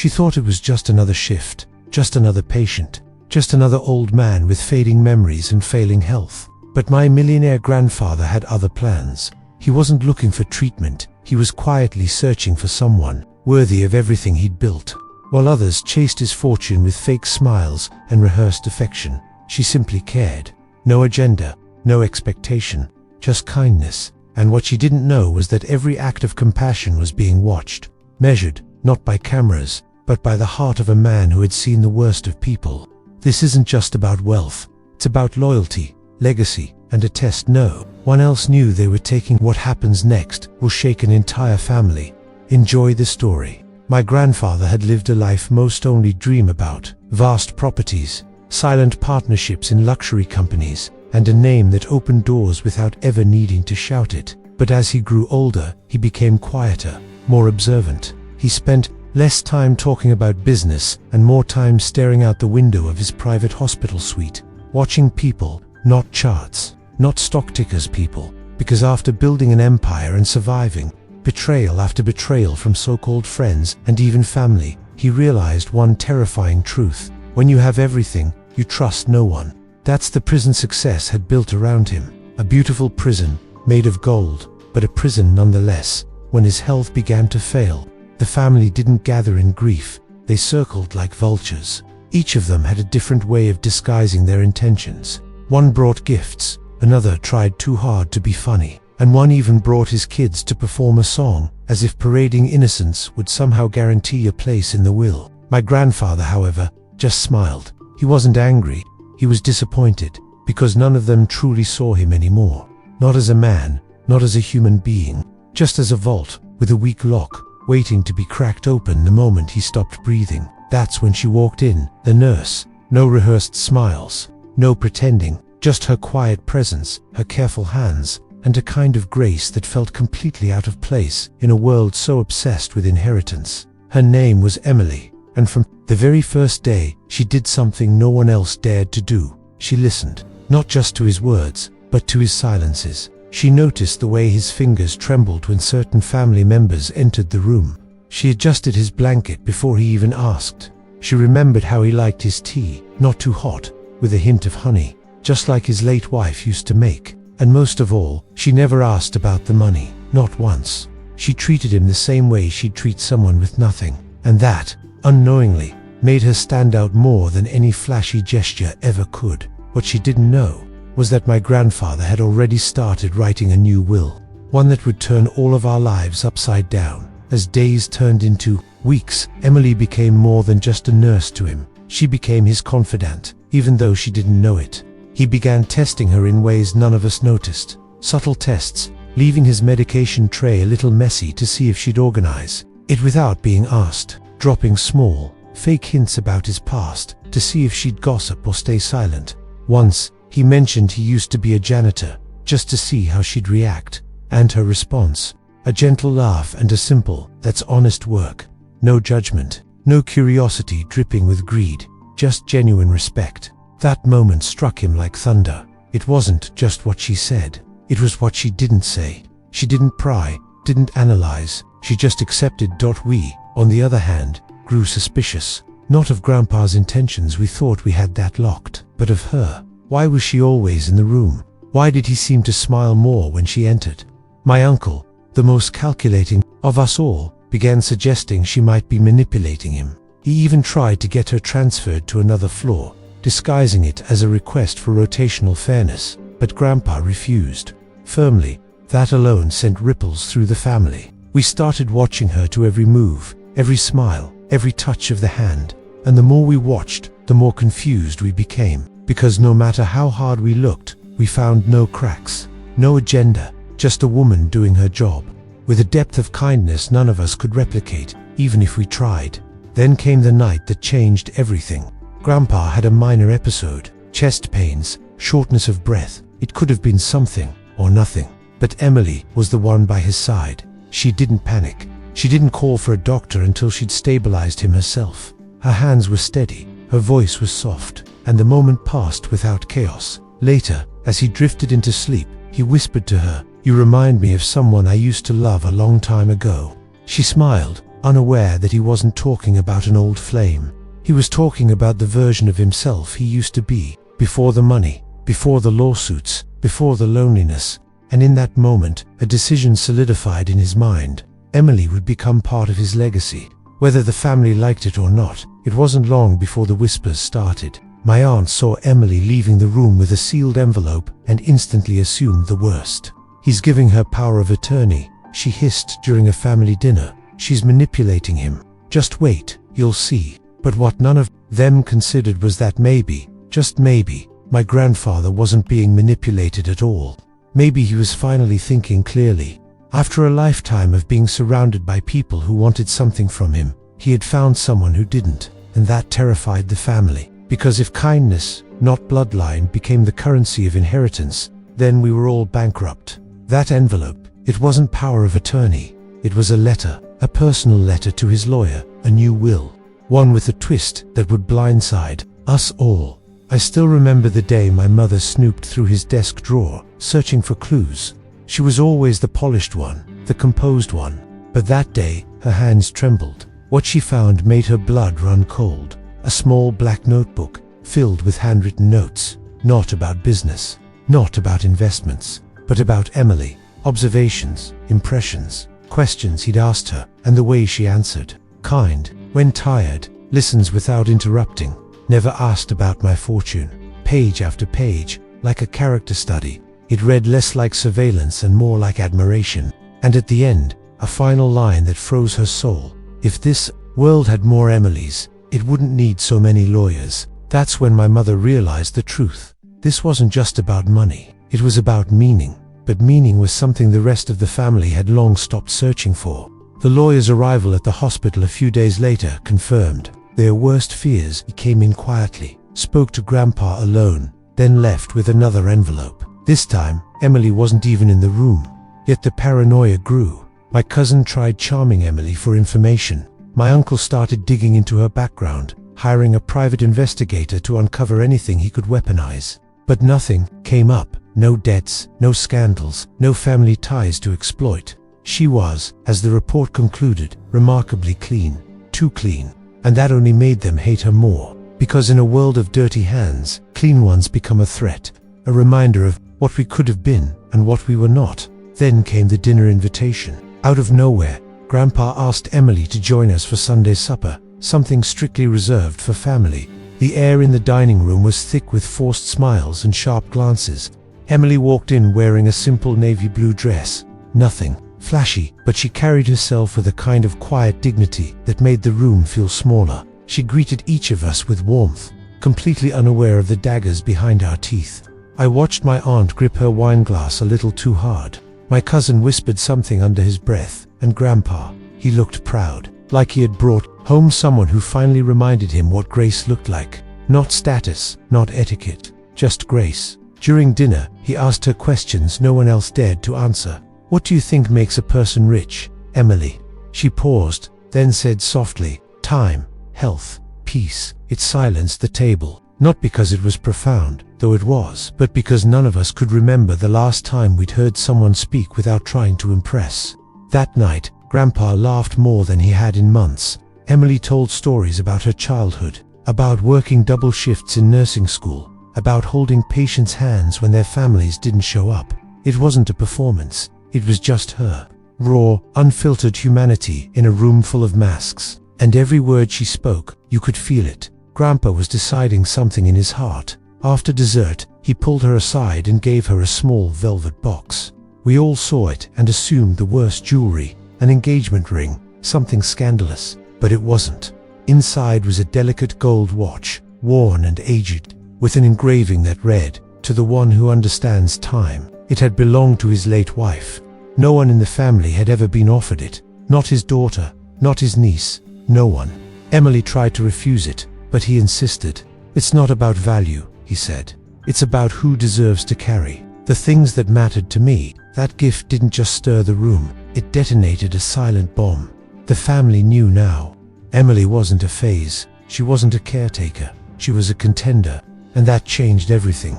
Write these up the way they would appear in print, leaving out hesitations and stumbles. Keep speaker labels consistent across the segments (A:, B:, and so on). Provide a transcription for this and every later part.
A: She thought it was just another shift, just another patient, just another old man with fading memories and failing health. But my millionaire grandfather had other plans. He wasn't looking for treatment, he was quietly searching for someone worthy of everything he'd built. While others chased his fortune with fake smiles and rehearsed affection, she simply cared. No agenda, no expectation, just kindness. And what she didn't know was that every act of compassion was being watched, measured, not by cameras, but by the heart of a man who had seen the worst of people. This isn't just about wealth, it's about loyalty, legacy, and a test no one else knew they were taking. What happens next will shake an entire family. Enjoy the story. My grandfather had lived a life most only dream about: vast properties, silent partnerships in luxury companies, and a name that opened doors without ever needing to shout it. But as he grew older, he became quieter, more observant. He spent less time talking about business and more time staring out the window of his private hospital suite, watching people, not charts, not stock tickers people. Because after building an empire and surviving betrayal after betrayal from so-called friends and even family, he realized one terrifying truth: when you have everything, you trust no one. That's the prison success had built around him. A beautiful prison, made of gold, but a prison nonetheless. When his health began to fail, the family didn't gather in grief, they circled like vultures. Each of them had a different way of disguising their intentions. One brought gifts, another tried too hard to be funny, and one even brought his kids to perform a song, as if parading innocence would somehow guarantee a place in the will. My grandfather, however, just smiled. He wasn't angry, he was disappointed, because none of them truly saw him anymore. Not as a man, not as a human being, just as a vault, with a weak lock, waiting to be cracked open the moment he stopped breathing. That's when she walked in, the nurse. No rehearsed smiles, no pretending, just her quiet presence, her careful hands, and a kind of grace that felt completely out of place in a world so obsessed with inheritance. Her name was Emily, and from the very first day, she did something no one else dared to do. She listened, not just to his words, but to his silences. She noticed the way his fingers trembled when certain family members entered the room. She adjusted his blanket before he even asked. She remembered how he liked his tea, not too hot, with a hint of honey, just like his late wife used to make. And most of all, she never asked about the money, not once. She treated him the same way she'd treat someone with nothing. And that, unknowingly, made her stand out more than any flashy gesture ever could. What she didn't know was that my grandfather had already started writing a new will, one that would turn all of our lives upside down. As days turned into weeks, Emily became more than just a nurse to him. She became his confidant, even though she didn't know it. He began testing her in ways none of us noticed. Subtle tests, leaving his medication tray a little messy to see if she'd organize it without being asked, dropping small, fake hints about his past to see if she'd gossip or stay silent. Once, he mentioned he used to be a janitor, just to see how she'd react, and her response: a gentle laugh and a simple, "That's honest work." No judgment, no curiosity dripping with greed, just genuine respect. That moment struck him like thunder. It wasn't just what she said, it was what she didn't say. She didn't pry, didn't analyze, she just accepted. We, on the other hand, grew suspicious. Not of Grandpa's intentions, we thought we had that locked, but of her. Why was she always in the room? Why did he seem to smile more when she entered? My uncle, the most calculating of us all, began suggesting she might be manipulating him. He even tried to get her transferred to another floor, disguising it as a request for rotational fairness, but Grandpa refused firmly. That alone sent ripples through the family. We started watching her to every move, every smile, every touch of the hand, and the more we watched, the more confused we became, because no matter how hard we looked, we found no cracks, no agenda, just a woman doing her job, with a depth of kindness none of us could replicate, even if we tried. Then came the night that changed everything. Grandpa had a minor episode, chest pains, shortness of breath. It could have been something or nothing, but Emily was the one by his side. She didn't panic. She didn't call for a doctor until she'd stabilized him herself. Her hands were steady, her voice was soft, and the moment passed without chaos. Later, as he drifted into sleep, he whispered to her, "You remind me of someone I used to love a long time ago." She smiled, unaware that he wasn't talking about an old flame. He was talking about the version of himself he used to be, before the money, before the lawsuits, before the loneliness. And in that moment, a decision solidified in his mind. Emily would become part of his legacy. Whether the family liked it or not, it wasn't long before the whispers started. My aunt saw Emily leaving the room with a sealed envelope and instantly assumed the worst. "He's giving her power of attorney," she hissed during a family dinner. "She's manipulating him. Just wait, you'll see." But what none of them considered was that maybe, just maybe, my grandfather wasn't being manipulated at all. Maybe he was finally thinking clearly. After a lifetime of being surrounded by people who wanted something from him, he had found someone who didn't, and that terrified the family. Because if kindness, not bloodline, became the currency of inheritance, then we were all bankrupt. That envelope, it wasn't power of attorney. It was a letter, a personal letter to his lawyer, a new will. One with a twist that would blindside us all. I still remember the day my mother snooped through his desk drawer, searching for clues. She was always the polished one, the composed one. But that day, her hands trembled. What she found made her blood run cold. A small black notebook, filled with handwritten notes. Not about business, not about investments, but about Emily. Observations, impressions, questions he'd asked her, and the way she answered. Kind, when tired, listens without interrupting. Never asked about my fortune. Page after page, like a character study. It read less like surveillance and more like admiration. And at the end, a final line that froze her soul. "If this world had more Emilys, it wouldn't need so many lawyers." That's when my mother realized the truth. This wasn't just about money. It was about meaning. But meaning was something the rest of the family had long stopped searching for. The lawyer's arrival at the hospital a few days later confirmed their worst fears. He came in quietly, spoke to Grandpa alone, then left with another envelope. This time, Emily wasn't even in the room. Yet the paranoia grew. My cousin tried charming Emily for information. My uncle started digging into her background, hiring a private investigator to uncover anything he could weaponize. But nothing came up. No debts, no scandals, no family ties to exploit. She was, as the report concluded, remarkably clean. Too clean. And that only made them hate her more. Because in a world of dirty hands, clean ones become a threat. A reminder of what we could have been and what we were not. Then came the dinner invitation. Out of nowhere, Grandpa asked Emily to join us for Sunday supper, something strictly reserved for family. The air in the dining room was thick with forced smiles and sharp glances. Emily walked in wearing a simple navy blue dress. Nothing flashy, but she carried herself with a kind of quiet dignity that made the room feel smaller. She greeted each of us with warmth, completely unaware of the daggers behind our teeth. I watched my aunt grip her wine glass a little too hard. My cousin whispered something under his breath, and Grandpa, he looked proud, like he had brought home someone who finally reminded him what grace looked like. Not status, not etiquette, just grace. During dinner, he asked her questions no one else dared to answer. "What do you think makes a person rich, Emily?" She paused, then said softly, "Time, health, peace." It silenced the table, not because it was profound, though it was, but because none of us could remember the last time we'd heard someone speak without trying to impress. That night, Grandpa laughed more than he had in months. Emily told stories about her childhood, about working double shifts in nursing school, about holding patients' hands when their families didn't show up. It wasn't a performance. It was just her. Raw, unfiltered humanity in a room full of masks. And every word she spoke, you could feel it. Grandpa was deciding something in his heart. After dessert, he pulled her aside and gave her a small velvet box. We all saw it and assumed the worst: jewelry, an engagement ring, something scandalous. But it wasn't. Inside was a delicate gold watch, worn and aged, with an engraving that read, "To the one who understands time." It had belonged to his late wife. No one in the family had ever been offered it. Not his daughter, not his niece, no one. Emily tried to refuse it, but he insisted. "It's not about value," he said. "It's about who deserves to carry the things that mattered to me." That gift didn't just stir the room, it detonated a silent bomb. The family knew now. Emily wasn't a phase, she wasn't a caretaker, she was a contender, and that changed everything.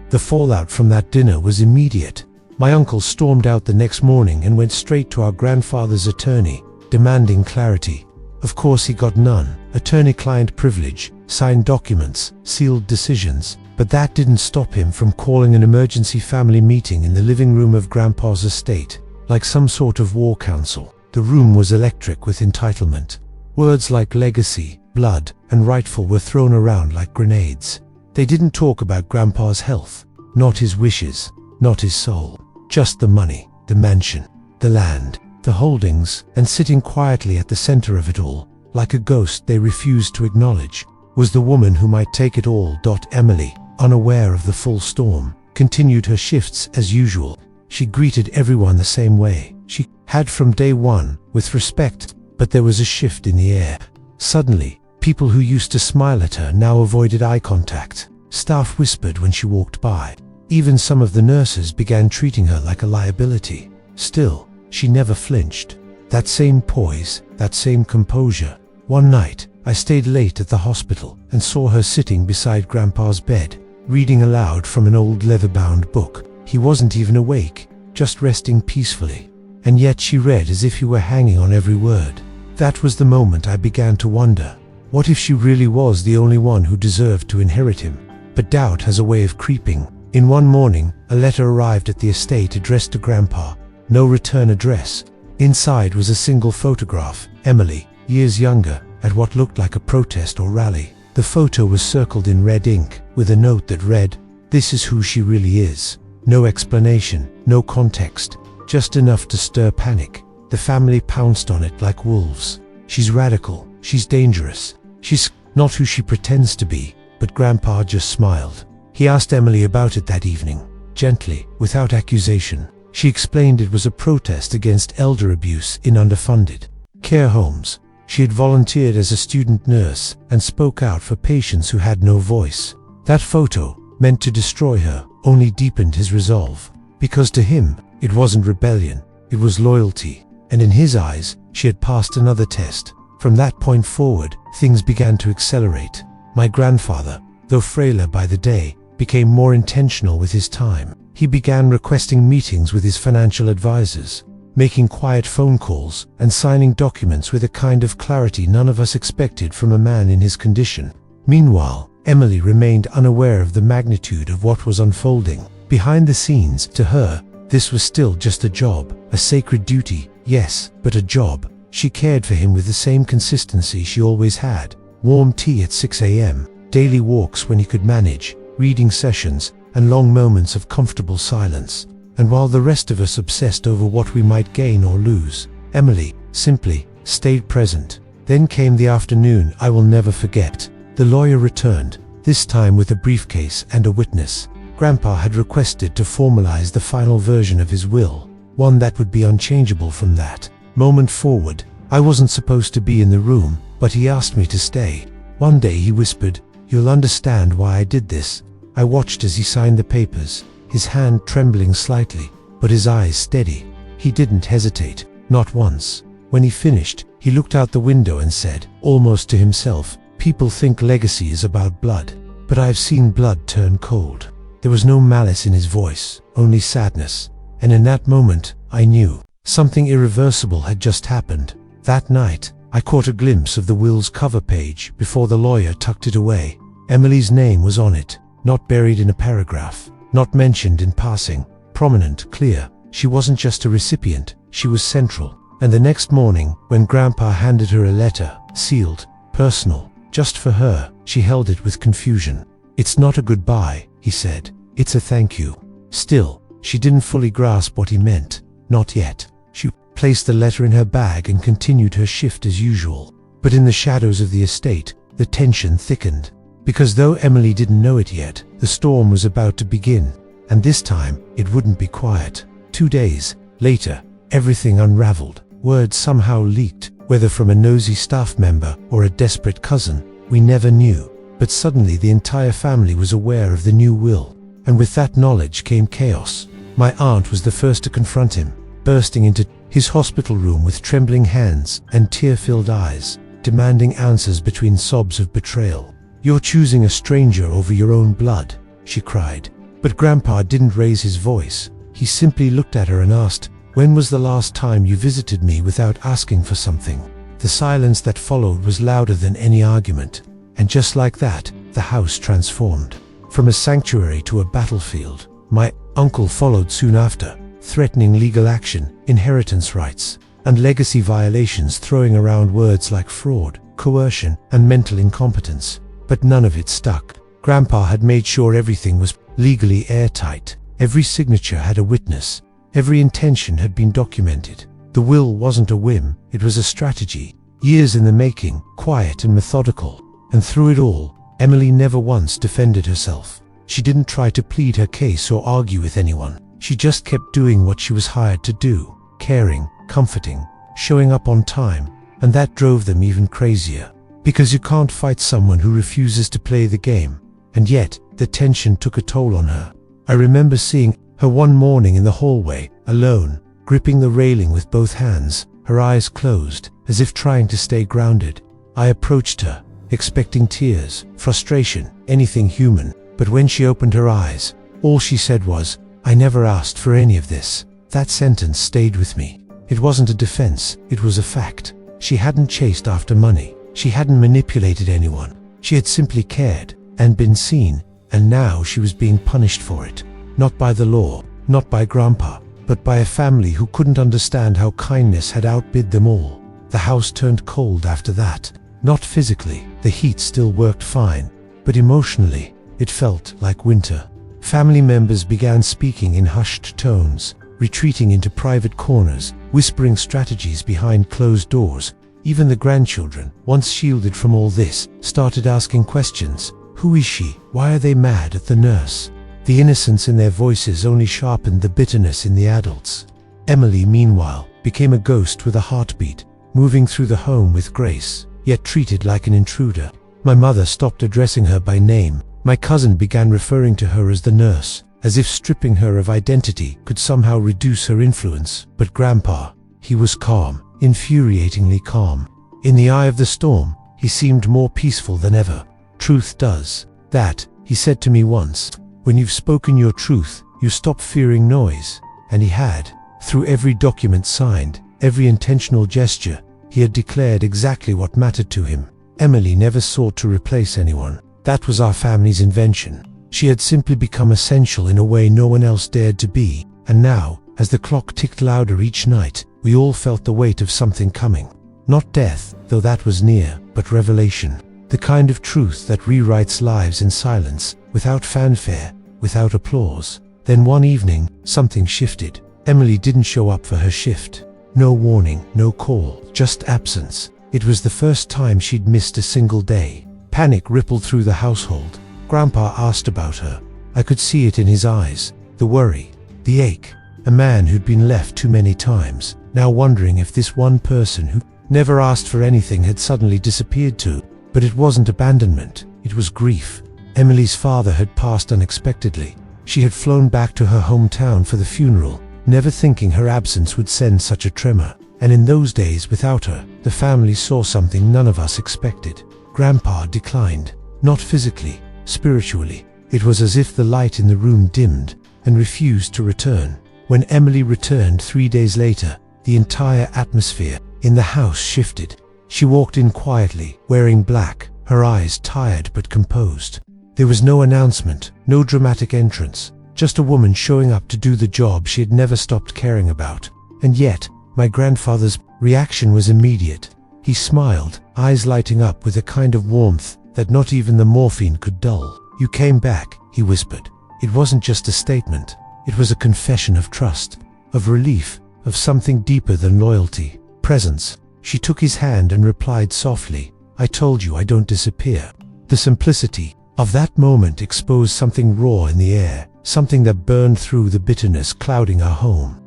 A: The fallout from that dinner was immediate. My uncle stormed out the next morning and went straight to our grandfather's attorney, demanding clarity. Of course he got none. Attorney-client privilege, signed documents, sealed decisions, but that didn't stop him from calling an emergency family meeting in the living room of Grandpa's estate, like some sort of war council. The room was electric with entitlement. Words like legacy, blood, and rightful were thrown around like grenades. They didn't talk about Grandpa's health, not his wishes, not his soul, just the money, the mansion, the land, the holdings, and sitting quietly at the center of it all, like a ghost they refused to acknowledge, was the woman who might take it all. Emily, unaware of the full storm, continued her shifts as usual. She greeted everyone the same way. She had from day one, with respect, but there was a shift in the air. Suddenly, people who used to smile at her now avoided eye contact. Staff whispered when she walked by. Even some of the nurses began treating her like a liability. Still, she never flinched. That same poise, that same composure. One night, I stayed late at the hospital and saw her sitting beside Grandpa's bed, reading aloud from an old leather-bound book. He wasn't even awake, just resting peacefully. And yet she read as if he were hanging on every word. That was the moment I began to wonder, what if she really was the only one who deserved to inherit him? But doubt has a way of creeping. In one morning, a letter arrived at the estate addressed to Grandpa. No return address. Inside was a single photograph, Emily, years younger, at what looked like a protest or rally. The photo was circled in red ink, with a note that read, "This is who she really is." No explanation, no context, just enough to stir panic. The family pounced on it like wolves. She's radical, she's dangerous, she's not who she pretends to be. But Grandpa just smiled. He asked Emily about it that evening, gently, without accusation. She explained it was a protest against elder abuse in underfunded care homes. She had volunteered as a student nurse and spoke out for patients who had no voice. That photo, meant to destroy her, only deepened his resolve. Because to him, it wasn't rebellion, it was loyalty. And in his eyes, she had passed another test. From that point forward, things began to accelerate. My grandfather, though frailer by the day, became more intentional with his time. He began requesting meetings with his financial advisors, making quiet phone calls and signing documents with a kind of clarity none of us expected from a man in his condition. Meanwhile, Emily remained unaware of the magnitude of what was unfolding. Behind the scenes, to her, this was still just a job, a sacred duty, yes, but a job. She cared for him with the same consistency she always had. Warm tea at 6 a.m., daily walks when he could manage, reading sessions, and long moments of comfortable silence. And while the rest of us obsessed over what we might gain or lose, Emily simply stayed present. Then came the afternoon I will never forget. The lawyer returned, this time with a briefcase and a witness. Grandpa had requested to formalize the final version of his will, one that would be unchangeable from that moment forward. I wasn't supposed to be in the room, but he asked me to stay. One day he whispered, "You'll understand why I did this." I watched as he signed the papers, his hand trembling slightly, but his eyes steady. He didn't hesitate, not once. When he finished, he looked out the window and said, almost to himself, "People think legacy is about blood, but I've seen blood turn cold." There was no malice in his voice, only sadness. And in that moment, I knew something irreversible had just happened. That night, I caught a glimpse of the will's cover page before the lawyer tucked it away. Emily's name was on it, not buried in a paragraph, not mentioned in passing, prominent, clear. She wasn't just a recipient, she was central. And the next morning, when Grandpa handed her a letter, sealed, personal, just for her, she held it with confusion. "It's not a goodbye," he said. "It's a thank you." Still, she didn't fully grasp what he meant. Not yet. She placed the letter in her bag and continued her shift as usual. But in the shadows of the estate, the tension thickened. Because though Emily didn't know it yet, the storm was about to begin. And this time, it wouldn't be quiet. 2 days later, everything unraveled. Word somehow leaked, whether from a nosy staff member or a desperate cousin, we never knew. But suddenly the entire family was aware of the new will. And with that knowledge came chaos. My aunt was the first to confront him, bursting into his hospital room with trembling hands and tear-filled eyes, demanding answers between sobs of betrayal. "You're choosing a stranger over your own blood," she cried. But Grandpa didn't raise his voice. He simply looked at her and asked, When was the last time you visited me without asking for something?" The silence that followed was louder than any argument, and just like that, the house transformed. From a sanctuary to a battlefield. My uncle followed soon after, threatening legal action, inheritance rights, and legacy violations, throwing around words like fraud, coercion, and mental incompetence. But none of it stuck. Grandpa had made sure everything was legally airtight. Every signature had a witness. Every intention had been documented. The will wasn't a whim, it was a strategy. Years in the making, quiet and methodical. And through it all, Emily never once defended herself. She didn't try to plead her case or argue with anyone. She just kept doing what she was hired to do, caring, comforting, showing up on time, and that drove them even crazier. Because you can't fight someone who refuses to play the game. And yet, the tension took a toll on her. I remember seeing her one morning in the hallway, alone, gripping the railing with both hands, her eyes closed, as if trying to stay grounded. I approached her, expecting tears, frustration, anything human. But when she opened her eyes, all she said was, "I never asked for any of this." That sentence stayed with me. It wasn't a defense, it was a fact. She hadn't chased after money. She hadn't manipulated anyone. She had simply cared, and been seen, and now she was being punished for it. Not by the law, not by Grandpa, but by a family who couldn't understand how kindness had outbid them all. The house turned cold after that. Not physically, the heat still worked fine, but emotionally, it felt like winter. Family members began speaking in hushed tones, retreating into private corners, whispering strategies behind closed doors. Even the grandchildren, once shielded from all this, started asking questions. Who is she? Why are they mad at the nurse? The innocence in their voices only sharpened the bitterness in the adults. Emily, meanwhile, became a ghost with a heartbeat, moving through the home with grace, yet treated like an intruder. My mother stopped addressing her by name. My cousin began referring to her as the nurse, as if stripping her of identity could somehow reduce her influence. But Grandpa, he was calm, infuriatingly calm. In the eye of the storm, he seemed more peaceful than ever. "Truth does that," he said to me once. "When you've spoken your truth, you stop fearing noise." And he had. Through every document signed, every intentional gesture, he had declared exactly what mattered to him. Emily never sought to replace anyone. That was our family's invention. She had simply become essential in a way no one else dared to be. And now, as the clock ticked louder each night, we all felt the weight of something coming. Not death, though that was near, but revelation. The kind of truth that rewrites lives in silence, without fanfare, without applause. Then one evening, something shifted. Emily didn't show up for her shift. No warning, no call, just absence. It was the first time she'd missed a single day. Panic rippled through the household. Grandpa asked about her. I could see it in his eyes. The worry, the ache. A man who'd been left too many times, now wondering if this one person who never asked for anything had suddenly disappeared too. But it wasn't abandonment, it was grief. Emily's father had passed unexpectedly. She had flown back to her hometown for the funeral, never thinking her absence would send such a tremor. And in those days without her, the family saw something none of us expected. Grandpa declined, not physically, spiritually. It was as if the light in the room dimmed and refused to return. When Emily returned 3 days later, the entire atmosphere in the house shifted. She walked in quietly, wearing black, her eyes tired but composed. There was no announcement, no dramatic entrance, just a woman showing up to do the job she had never stopped caring about. And yet, my grandfather's reaction was immediate. He smiled, eyes lighting up with a kind of warmth that not even the morphine could dull. "You came back," he whispered. It wasn't just a statement. It was a confession of trust, of relief, of something deeper than loyalty. Presence. She took his hand and replied softly, "I told you I don't disappear." The simplicity of that moment exposed something raw in the air, something that burned through the bitterness clouding our home.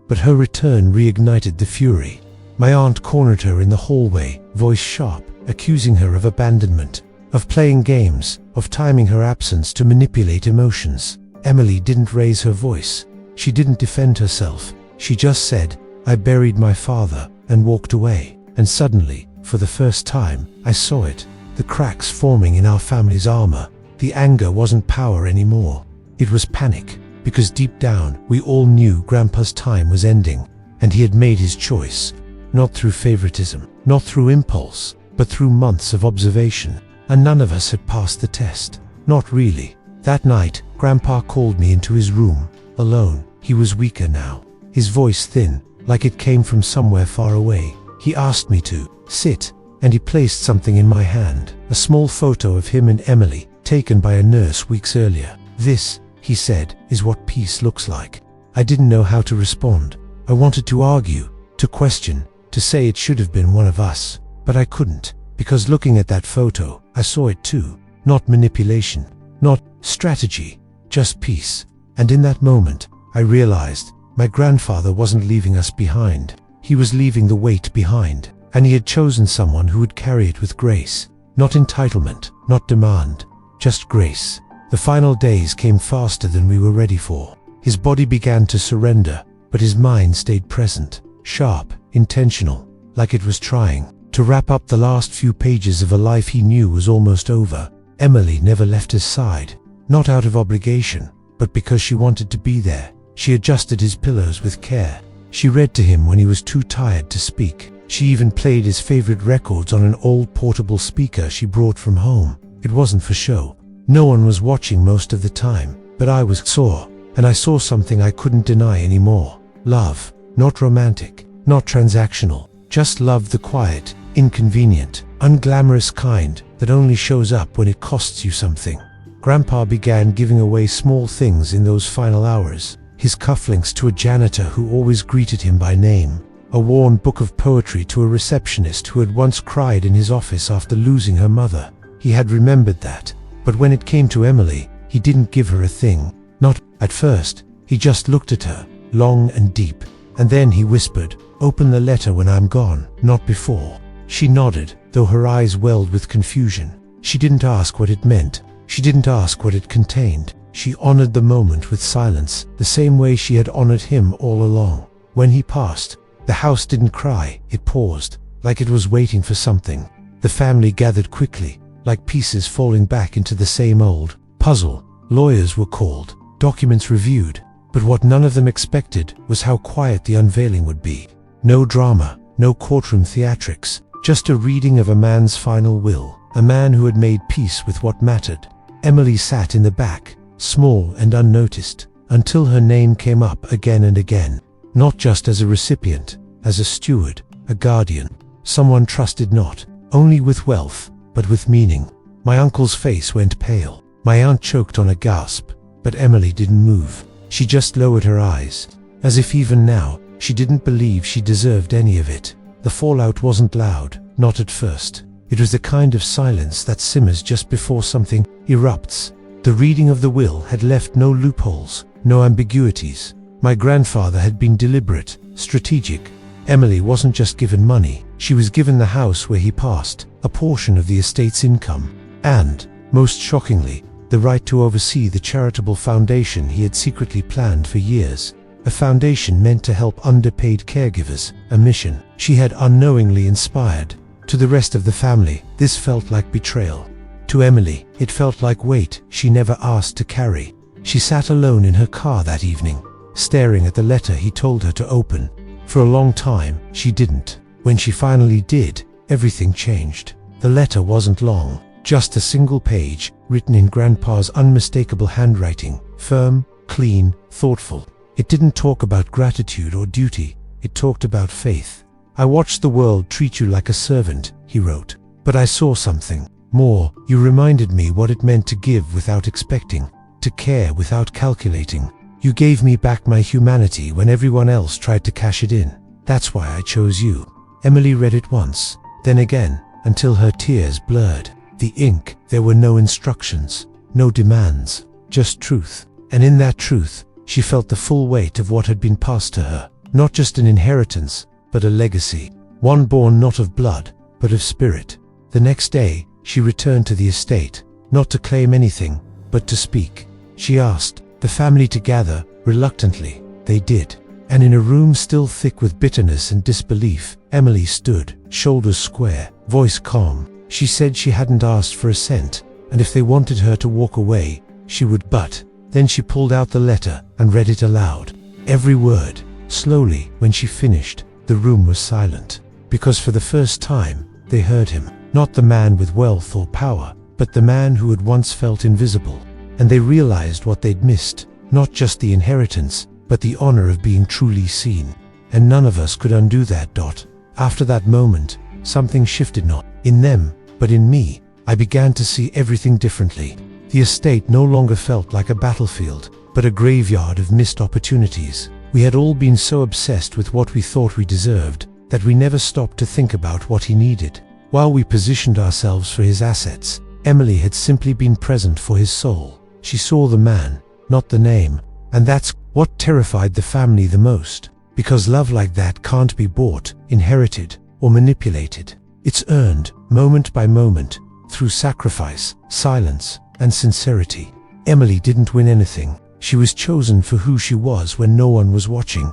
A: But her return reignited the fury. My aunt cornered her in the hallway, voice sharp, accusing her of abandonment, of playing games, of timing her absence to manipulate emotions. Emily didn't raise her voice. She didn't defend herself. She just said, "I buried my father," and walked away. And suddenly, for the first time, I saw it. The cracks forming in our family's armor. The anger wasn't power anymore. It was panic, because deep down, we all knew Grandpa's time was ending. And he had made his choice, not through favoritism, not through impulse, but through months of observation. And none of us had passed the test. Not really. That night, Grandpa called me into his room, alone. He was weaker now, his voice thin, like it came from somewhere far away. He asked me to sit, and he placed something in my hand, a small photo of him and Emily, taken by a nurse weeks earlier. "This," he said, "is what peace looks like." I didn't know how to respond. I wanted to argue, to question, to say it should have been one of us, but I couldn't, because looking at that photo, I saw it too. Not manipulation, not strategy, just peace. And in that moment, I realized my grandfather wasn't leaving us behind. He was leaving the weight behind, and he had chosen someone who would carry it with grace. Not entitlement, not demand, just grace. The final days came faster than we were ready for. His body began to surrender, but his mind stayed present, sharp, intentional, like it was trying to wrap up the last few pages of a life he knew was almost over. Emily never left his side, not out of obligation, but because she wanted to be there. She adjusted his pillows with care. She read to him when he was too tired to speak. She even played his favorite records on an old portable speaker she brought from home. It wasn't for show. No one was watching most of the time, but I saw, and I saw something I couldn't deny anymore. Love, not romantic, not transactional, just love, the quiet, inconvenient, unglamorous kind that only shows up when it costs you something. Grandpa began giving away small things in those final hours. His cufflinks to a janitor who always greeted him by name, a worn book of poetry to a receptionist who had once cried in his office after losing her mother. He had remembered that, but when it came to Emily, he didn't give her a thing. Not at first. He just looked at her, long and deep, and then he whispered, "Open the letter when I'm gone, not before." She nodded, though her eyes welled with confusion. She didn't ask what it meant. She didn't ask what it contained. She honored the moment with silence, the same way she had honored him all along. When he passed, the house didn't cry, it paused, like it was waiting for something. The family gathered quickly, like pieces falling back into the same old puzzle. Lawyers were called, documents reviewed, but what none of them expected was how quiet the unveiling would be. No drama, no courtroom theatrics, just a reading of a man's final will, a man who had made peace with what mattered. Emily sat in the back, small and unnoticed, until her name came up again and again, not just as a recipient, as a steward, a guardian, someone trusted not only with wealth, but with meaning. My uncle's face went pale. My aunt choked on a gasp, but Emily didn't move. She just lowered her eyes, as if even now, she didn't believe she deserved any of it. The fallout wasn't loud, not at first. It was the kind of silence that simmers just before something erupts. The reading of the will had left no loopholes, no ambiguities. My grandfather had been deliberate, strategic. Emily wasn't just given money, she was given the house where he passed, a portion of the estate's income, and, most shockingly, the right to oversee the charitable foundation he had secretly planned for years. A foundation meant to help underpaid caregivers, a mission she had unknowingly inspired. To the rest of the family, this felt like betrayal. To Emily, it felt like weight she never asked to carry. She sat alone in her car that evening, staring at the letter he told her to open. For a long time, she didn't. When she finally did, everything changed. The letter wasn't long, just a single page, written in Grandpa's unmistakable handwriting, firm, clean, thoughtful. It didn't talk about gratitude or duty, it talked about faith. "I watched the world treat you like a servant," he wrote, "but I saw something more. You reminded me what it meant to give without expecting, to care without calculating. You gave me back my humanity when everyone else tried to cash it in. That's why I chose you." Emily read it once, then again, until her tears blurred the ink. There were no instructions, no demands, just truth. And in that truth, she felt the full weight of what had been passed to her. Not just an inheritance, but a legacy. One born not of blood, but of spirit. The next day, she returned to the estate, not to claim anything, but to speak. She asked the family to gather, reluctantly. They did. And in a room still thick with bitterness and disbelief, Emily stood, shoulders square, voice calm. She said she hadn't asked for a cent, and if they wanted her to walk away, she would. But then she pulled out the letter and read it aloud. Every word, Slowly, when she finished, the room was silent. Because for the first time, they heard him. Not the man with wealth or power, but the man who had once felt invisible. And they realized what they'd missed. Not just the inheritance, but the honor of being truly seen. And none of us could undo that. After that moment, something shifted, not in them, but in me. I began to see everything differently. The estate no longer felt like a battlefield, but a graveyard of missed opportunities. We had all been so obsessed with what we thought we deserved, that we never stopped to think about what he needed. While we positioned ourselves for his assets, Emily had simply been present for his soul. She saw the man, not the name, and that's what terrified the family the most. Because love like that can't be bought, inherited, or manipulated. It's earned, moment by moment, through sacrifice, silence, and sincerity. Emily didn't win anything. She was chosen for who she was when no one was watching.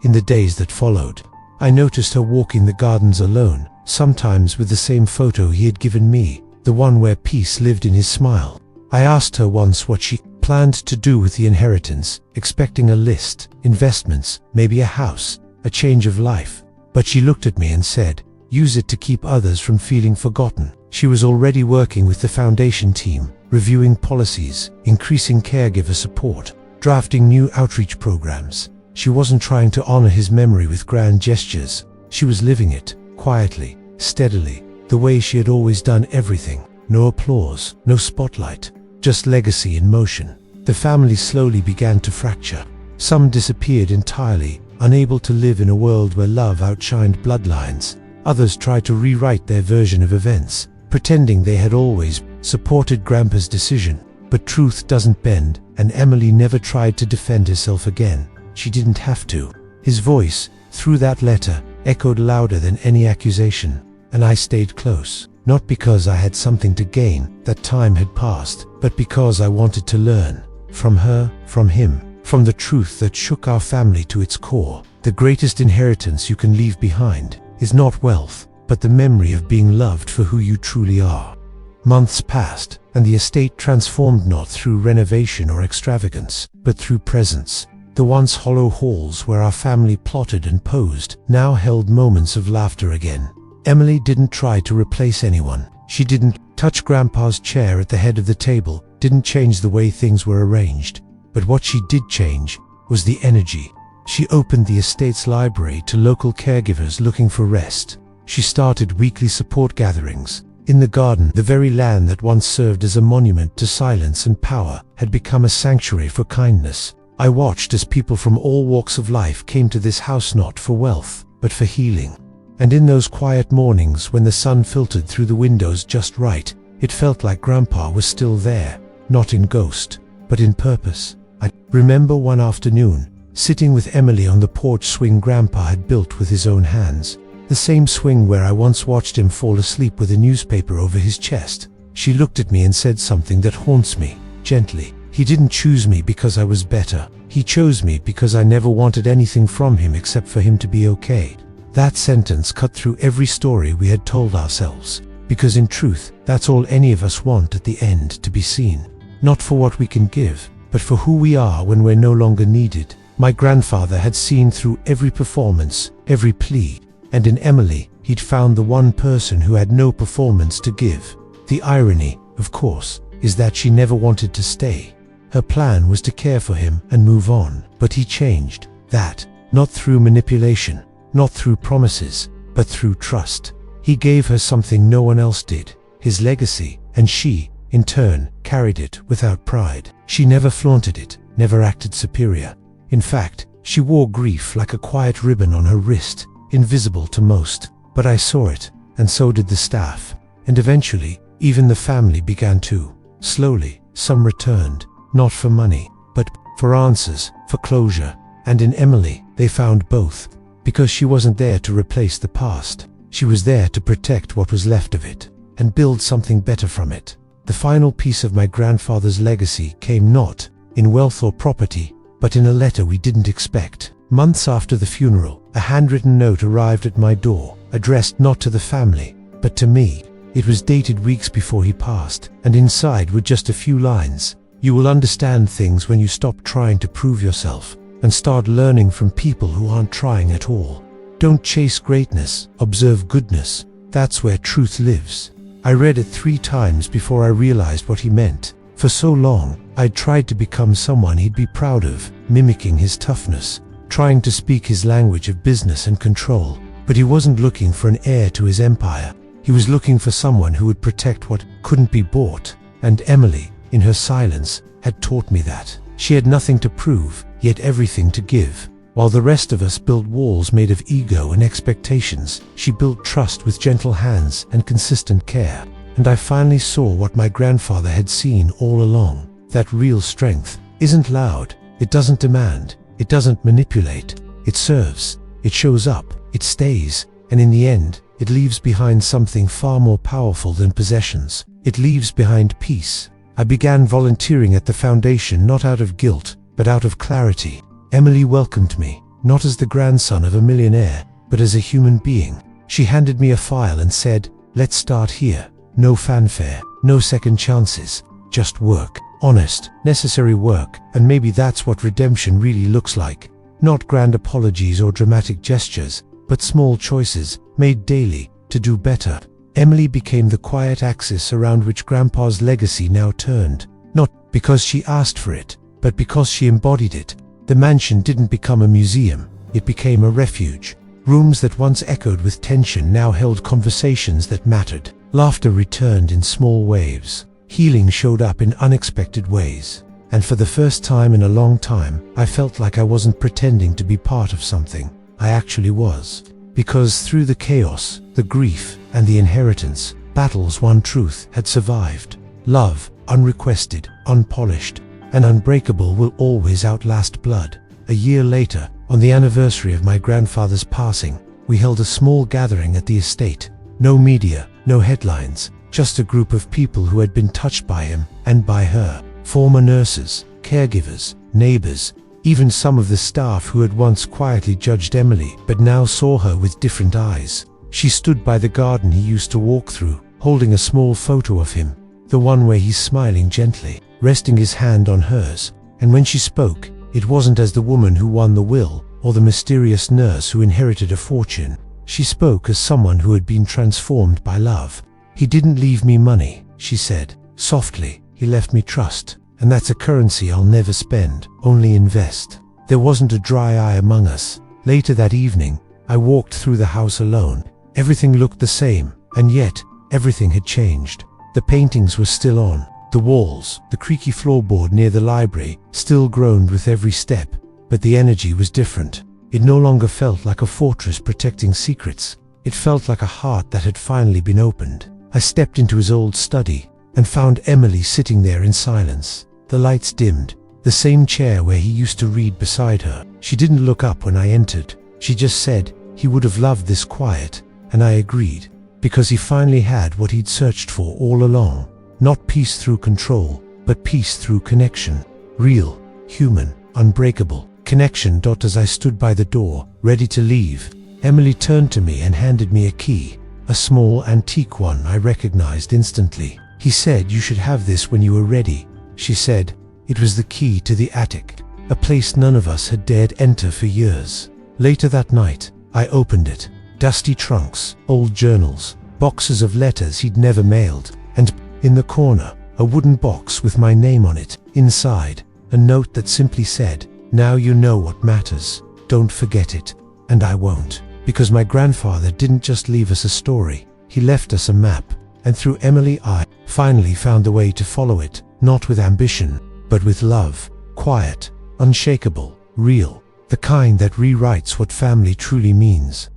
A: In the days that followed, I noticed her walking the gardens alone, sometimes with the same photo he had given me, the one where peace lived in his smile. I asked her once what she planned to do with the inheritance, expecting a list, investments, maybe a house, a change of life. But she looked at me and said, "Use it to keep others from feeling forgotten." She was already working with the foundation team, reviewing policies, increasing caregiver support, drafting new outreach programs. She wasn't trying to honor his memory with grand gestures. She was living it, quietly, steadily, the way she had always done everything. No applause, no spotlight, just legacy in motion. The family slowly began to fracture. Some disappeared entirely, unable to live in a world where love outshined bloodlines. Others tried to rewrite their version of events, pretending they had always supported Grandpa's decision. But truth doesn't bend, and Emily never tried to defend herself again. She didn't have to. His voice, through that letter, echoed louder than any accusation. And I stayed close, not because I had something to gain, that time had passed, but because I wanted to learn. From her, from him, from the truth that shook our family to its core. The greatest inheritance you can leave behind is not wealth, but the memory of being loved for who you truly are. Months passed, and the estate transformed not through renovation or extravagance, but through presence. The once hollow halls where our family plotted and posed now held moments of laughter again. Emily didn't try to replace anyone. She didn't touch Grandpa's chair at the head of the table, didn't change the way things were arranged. But what she did change was the energy. She opened the estate's library to local caregivers looking for rest. She started weekly support gatherings. In the garden, the very land that once served as a monument to silence and power had become a sanctuary for kindness. I watched as people from all walks of life came to this house not for wealth, but for healing. And in those quiet mornings when the sun filtered through the windows just right, it felt like Grandpa was still there, not in ghost, but in purpose. I remember one afternoon, sitting with Emily on the porch swing Grandpa had built with his own hands. The same swing where I once watched him fall asleep with a newspaper over his chest. She looked at me and said something that haunts me, gently. "He didn't choose me because I was better. He chose me because I never wanted anything from him except for him to be okay." That sentence cut through every story we had told ourselves. Because in truth, that's all any of us want at the end, to be seen. Not for what we can give, but for who we are when we're no longer needed. My grandfather had seen through every performance, every plea. And in Emily, he'd found the one person who had no performance to give. The irony, of course, is that she never wanted to stay. Her plan was to care for him and move on. But he changed that, not through manipulation, not through promises, but through trust. He gave her something no one else did, his legacy, and she, in turn, carried it without pride. She never flaunted it, never acted superior. In fact, she wore grief like a quiet ribbon on her wrist, invisible to most. But I saw it, and so did the staff. And eventually, even the family began to. Slowly, some returned, not for money, but for answers, for closure. And in Emily, they found both. Because she wasn't there to replace the past. She was there to protect what was left of it, and build something better from it. The final piece of my grandfather's legacy came not in wealth or property, but in a letter we didn't expect. Months after the funeral, a handwritten note arrived at my door, addressed not to the family, but to me. It was dated weeks before he passed, and inside were just a few lines. "You will understand things when you stop trying to prove yourself. and start learning from people who aren't trying at all. Don't chase greatness, observe goodness. That's where truth lives. I read it 3 times before I realized what he meant. For so long, I'd tried to become someone he'd be proud of, mimicking his toughness, trying to speak his language of business and control. But he wasn't looking for an heir to his empire. He was looking for someone who would protect what couldn't be bought. And Emily, in her silence, had taught me that. She had nothing to prove, yet everything to give. While the rest of us built walls made of ego and expectations, she built trust with gentle hands and consistent care. And I finally saw what my grandfather had seen all along. That real strength isn't loud, it doesn't demand, it doesn't manipulate. It serves, it shows up, it stays, and in the end, it leaves behind something far more powerful than possessions. It leaves behind peace. I began volunteering at the foundation not out of guilt, but out of clarity. Emily welcomed me, not as the grandson of a millionaire, but as a human being. She handed me a file and said, "Let's start here. No fanfare, no second chances, just work. Honest, necessary work, and maybe that's what redemption really looks like. Not grand apologies or dramatic gestures, but small choices, made daily, to do better." Emily became the quiet axis around which Grandpa's legacy now turned. Not because she asked for it, but because she embodied it. The mansion didn't become a museum, it became a refuge. Rooms that once echoed with tension now held conversations that mattered. Laughter returned in small waves. Healing showed up in unexpected ways. And for the first time in a long time, I felt like I wasn't pretending to be part of something. I actually was. Because through the chaos, the grief, and the inheritance, battles one truth had survived. Love, unrequested, unpolished, and unbreakable, will always outlast blood. A year later, on the anniversary of my grandfather's passing, we held a small gathering at the estate. No media, no headlines, just a group of people who had been touched by him and by her. Former nurses, caregivers, neighbors, even some of the staff who had once quietly judged Emily but now saw her with different eyes. She stood by the garden he used to walk through, holding a small photo of him, the one where he's smiling gently, resting his hand on hers. And when she spoke, it wasn't as the woman who won the will or the mysterious nurse who inherited a fortune. She spoke as someone who had been transformed by love. "He didn't leave me money," she said, softly. "He left me trust. And that's a currency I'll never spend, only invest." There wasn't a dry eye among us. Later that evening, I walked through the house alone. Everything looked the same, and yet, everything had changed. The paintings were still on. The walls, the creaky floorboard near the library, still groaned with every step, but the energy was different. It no longer felt like a fortress protecting secrets. It felt like a heart that had finally been opened. I stepped into his old study, and found Emily sitting there in silence. The lights dimmed, the same chair where he used to read beside her. She didn't look up when I entered. She just said he would have loved this quiet, and I agreed, because he finally had what he'd searched for all along. Not peace through control, but peace through connection. Real, human, unbreakable connection. As I stood by the door, ready to leave, Emily turned to me and handed me a key, a small antique one I recognized instantly. "He said you should have this when you were ready," she said. It was the key to the attic, a place none of us had dared enter for years. Later that night, I opened it. Dusty trunks, old journals, boxes of letters he'd never mailed, and in the corner, a wooden box with my name on it. Inside, a note that simply said, "Now you know what matters. Don't forget it." And I won't. Because my grandfather didn't just leave us a story, he left us a map. And through Emily, I finally found a way to follow it, not with ambition, but with love. Quiet, unshakable, real. The kind that rewrites what family truly means.